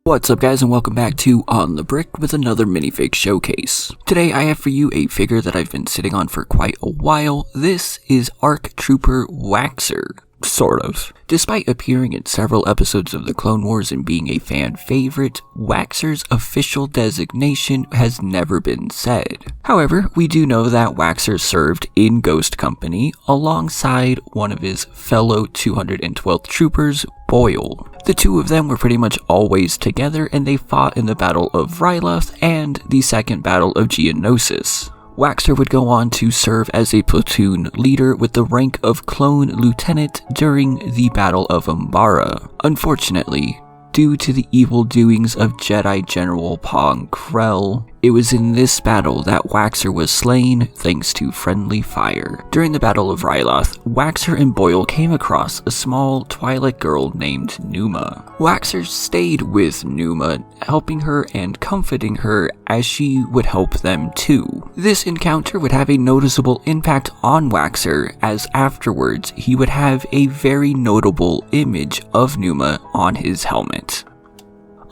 What's up guys, and welcome back to On the Brick with another minifig showcase. Today I have for you a figure that I've been sitting on for quite a while. This is ARC Trooper Waxer. Sort of. Despite appearing in several episodes of the Clone Wars and being a fan favorite, Waxer's official designation has never been said. However, we do know that Waxer served in Ghost Company alongside one of his fellow 212th troopers, Boyle. The two of them were pretty much always together, and they fought in the Battle of Ryloth and the Second Battle of Geonosis. Waxer would go on to serve as a platoon leader with the rank of Clone Lieutenant during the Battle of Umbara. Unfortunately, due to the evil doings of Jedi General Pong Krell, it was in this battle that Waxer was slain thanks to friendly fire. During the Battle of Ryloth, Waxer and Boyle came across a small Twi'lek girl named Numa. Waxer stayed with Numa, helping her and comforting her as she would help them too. This encounter would have a noticeable impact on Waxer, as afterwards he would have a very notable image of Numa on his helmet.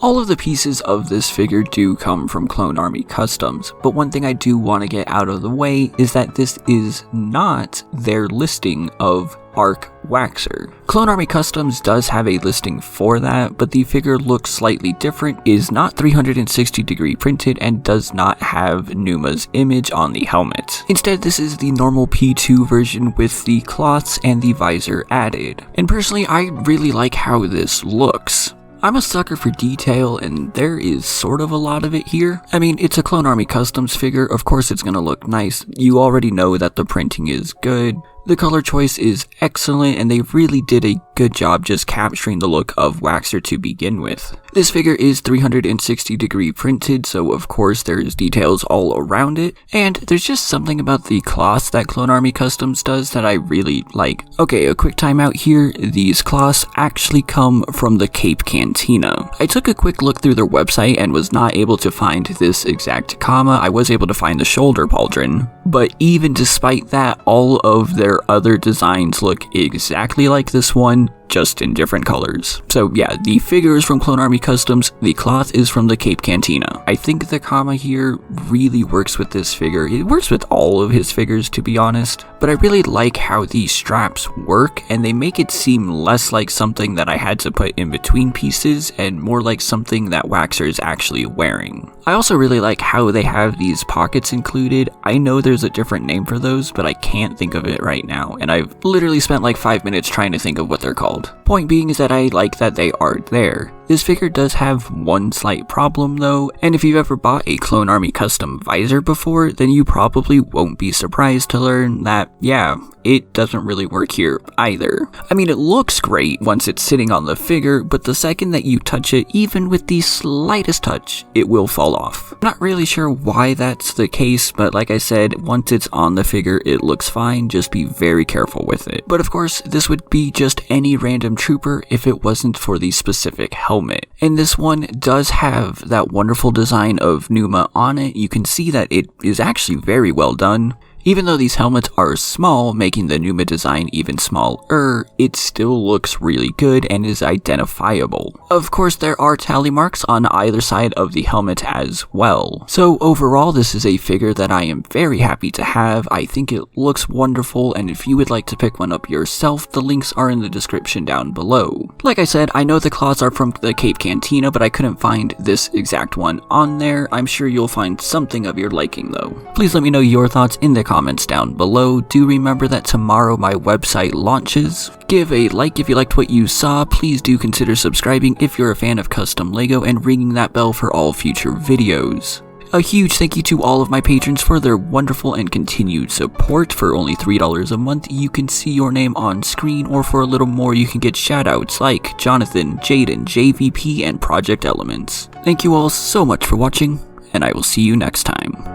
All of the pieces of this figure do come from CloneArmyCustoms, but one thing I do want to get out of the way is that this is not their listing of ARC Waxer. CloneArmyCustoms does have a listing for that, but the figure looks slightly different, is not 360-degree printed, and does not have Numa's image on the helmet. Instead, this is the normal P2 version with the cloths and the visor added. And personally, I really like how this looks. I'm a sucker for detail, and there is sort of a lot of it here. I mean, it's a CloneArmyCustoms figure, of course it's gonna look nice. You already know that the printing is good. The color choice is excellent, and they really did a good job just capturing the look of Waxer to begin with. This figure is 360-degree printed, so of course there's details all around it, and there's just something about the cloths that CloneArmyCustoms does that I really like. Okay, a quick timeout here. These cloths actually come from the Cape Cantina. I took a quick look through their website and was not able to find this exact comma. I was able to find the shoulder pauldron, but even despite that, all of their other designs look exactly like this one, just in different colors. So yeah, the figure is from CloneArmyCustoms, the cloth is from the Cape Cantina. I think the comma here really works with this figure. It works with all of his figures, to be honest, but I really like how these straps work, and they make it seem less like something that I had to put in between pieces and more like something that Waxer is actually wearing. I also really like how they have these pockets included. I know there's a different name for those, but I can't think of it right now, and I've literally spent like 5 minutes trying to think of what they're called. Point being is that I like that they are there. This figure does have one slight problem though, and if you've ever bought a CloneArmyCustom visor before, then you probably won't be surprised to learn that, yeah, it doesn't really work here either. I mean, it looks great once it's sitting on the figure, but the second that you touch it, even with the slightest touch, it will fall off. Not really sure why that's the case, but like I said, once it's on the figure, it looks fine. Just be very careful with it. But of course, this would be just any random trooper if it wasn't for the specific helmet. And this one does have that wonderful design of Numa on it. You can see that it is actually very well done. Even though these helmets are small, making the Numa design even smaller, it still looks really good and is identifiable. Of course, there are tally marks on either side of the helmet as well. So overall, this is a figure that I am very happy to have. I think it looks wonderful, and if you would like to pick one up yourself, the links are in the description down below. Like I said, I know the cloths are from the Cape Cantina, but I couldn't find this exact one on there. I'm sure you'll find something of your liking though. Please let me know your thoughts in the comments down below. Do remember that tomorrow my website launches. Give a like if you liked what you saw. Please do consider subscribing if you're a fan of custom LEGO and ringing that bell for all future videos. A huge thank you to all of my patrons for their wonderful and continued support. For only $3 a month, you can see your name on screen, or for a little more, you can get shoutouts like Jonathan, Jaden, JVP, and Project Elements. Thank you all so much for watching, and I will see you next time.